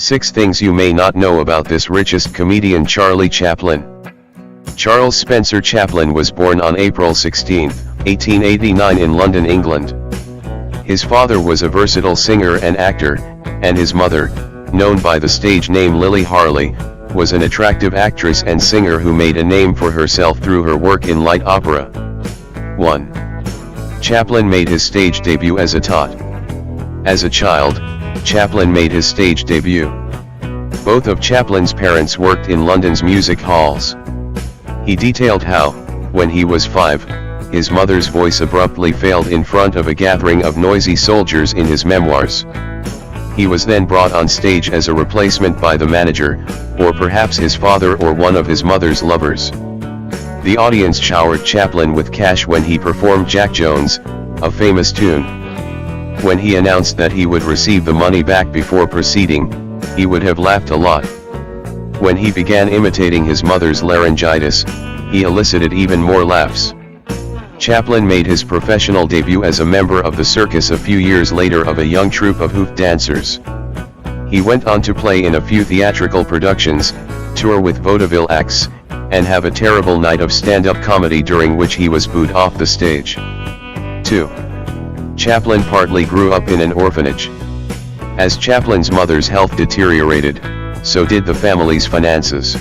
6 Things You May Not Know About This Richest Comedian Charlie Chaplin. Charles Spencer Chaplin was born on April 16, 1889 in London, England. His father was a versatile singer and actor, and his mother, known by the stage name Lily Harley, was an attractive actress and singer who made a name for herself through her work in light opera. 1. Chaplin made his stage debut as a tot. As a child, Chaplin made his stage debut. Both of Chaplin's parents worked in London's music halls. He detailed how, when he was 5, his mother's voice abruptly failed in front of a gathering of noisy soldiers in his memoirs. He was then brought on stage as a replacement by the manager, or perhaps his father or one of his mother's lovers. The audience showered Chaplin with cash when he performed Jack Jones, a famous tune. When he announced that he would receive the money back before proceeding, he would have laughed a lot. When he began imitating his mother's laryngitis, he elicited even more laughs. Chaplin made his professional debut as a member of the circus a few years later of a young troupe of hoop dancers. He went on to play in a few theatrical productions, tour with vaudeville acts, and have a terrible night of stand-up comedy during which he was booed off the stage. 2. Chaplin partly grew up in an orphanage. As Chaplin's mother's health deteriorated, so did the family's finances.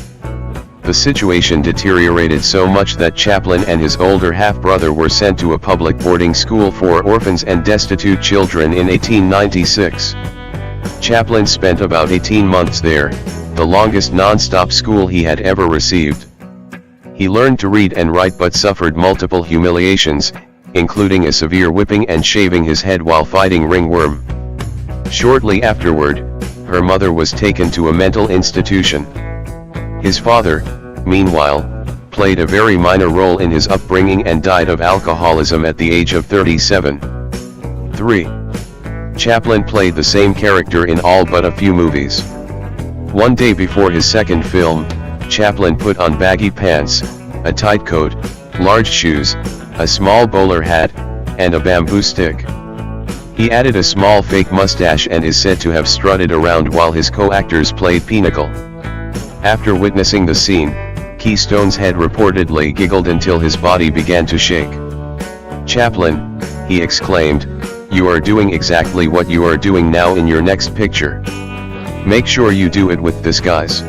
The situation deteriorated so much that Chaplin and his older half-brother were sent to a public boarding school for orphans and destitute children in 1896. Chaplin spent about 18 months there, the longest non-stop school he had ever received. He learned to read and write but suffered multiple humiliations, including a severe whipping and shaving his head while fighting ringworm. Shortly afterward, her mother was taken to a mental institution. His father, meanwhile, played a very minor role in his upbringing and died of alcoholism at the age of 37. 3. Chaplin played the same character in all but a few movies. One day before his second film, Chaplin put on baggy pants, a tight coat, large shoes, a small bowler hat, and a bamboo stick. He added a small fake mustache and is said to have strutted around while his co-actors played pinochle. After witnessing the scene, Keystone's head reportedly giggled until his body began to shake. "Chaplin," he exclaimed, "you are doing exactly what you are doing now in your next picture. Make sure you do it with disguise."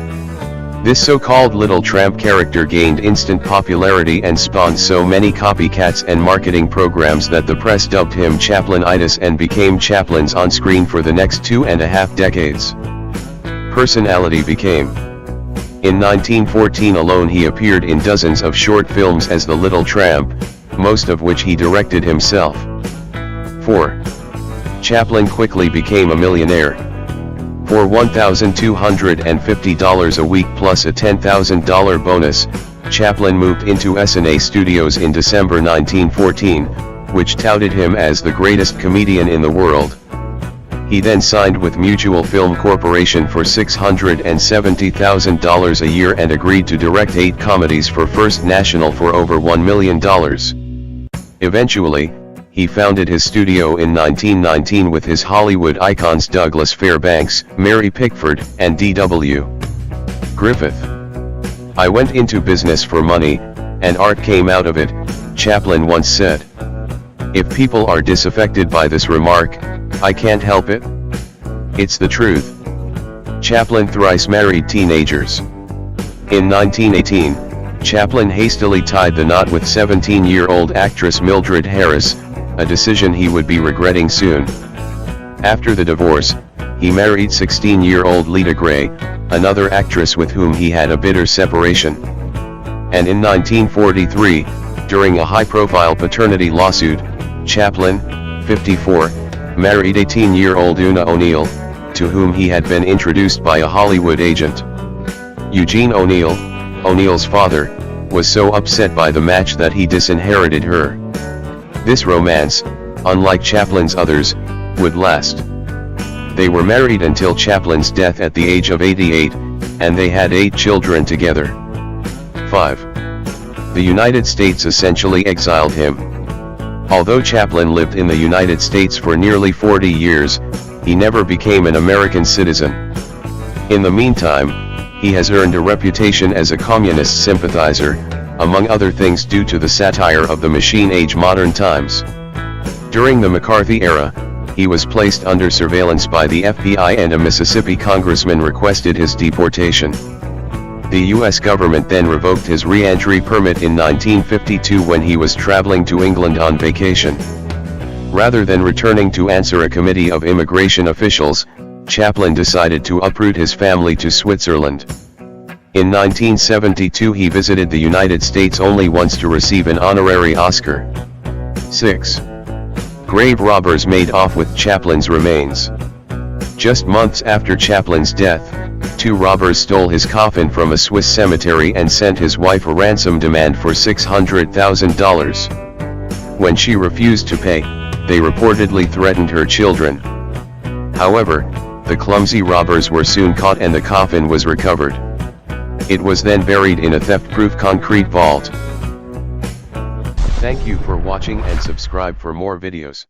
This so-called Little Tramp character gained instant popularity and spawned so many copycats and marketing programs that the press dubbed him Chaplinitis and became Chaplin's on-screen for the next 2.5 decades. Personality became. In 1914 alone he appeared in dozens of short films as the Little Tramp, most of which he directed himself. 4. Chaplin quickly became a millionaire. For $1,250 a week plus a $10,000 bonus, Chaplin moved into S&A Studios in December 1914, which touted him as the greatest comedian in the world. He then signed with Mutual Film Corporation for $670,000 a year and agreed to direct 8 comedies for First National for over $1 million. Eventually, he founded his studio in 1919 with his Hollywood icons Douglas Fairbanks, Mary Pickford, and D.W. Griffith. "I went into business for money, and art came out of it," Chaplin once said. If people are disaffected by this remark, I can't help it. It's the truth. Chaplin thrice married teenagers. In 1918, Chaplin hastily tied the knot with 17-year-old actress Mildred Harris, a decision he would be regretting soon. After the divorce, he married 16-year-old Lita Gray, another actress with whom he had a bitter separation. And in 1943, during a high-profile paternity lawsuit, Chaplin, 54, married 18-year-old Una O'Neill, to whom he had been introduced by a Hollywood agent. Eugene O'Neill, O'Neill's father, was so upset by the match that he disinherited her. This romance, unlike Chaplin's others, would last. They were married until Chaplin's death at the age of 88, and they had 8 children together. 5. The United States essentially exiled him. Although Chaplin lived in the United States for nearly 40 years, he never became an American citizen. In the meantime, he has earned a reputation as a communist sympathizer, among other things due to the satire of the machine age modern times. During the McCarthy era, he was placed under surveillance by the FBI and a Mississippi congressman requested his deportation. The U.S. government then revoked his re-entry permit in 1952 when he was traveling to England on vacation. Rather than returning to answer a committee of immigration officials, Chaplin decided to uproot his family to Switzerland. In 1972 he visited the United States only once to receive an honorary Oscar. 6. Grave robbers made off with Chaplin's remains. Just months after Chaplin's death, 2 robbers stole his coffin from a Swiss cemetery and sent his wife a ransom demand for $600,000. When she refused to pay, they reportedly threatened her children. However, the clumsy robbers were soon caught and the coffin was recovered. It was then buried in a theft-proof concrete vault. Thank you for watching and subscribe for more videos.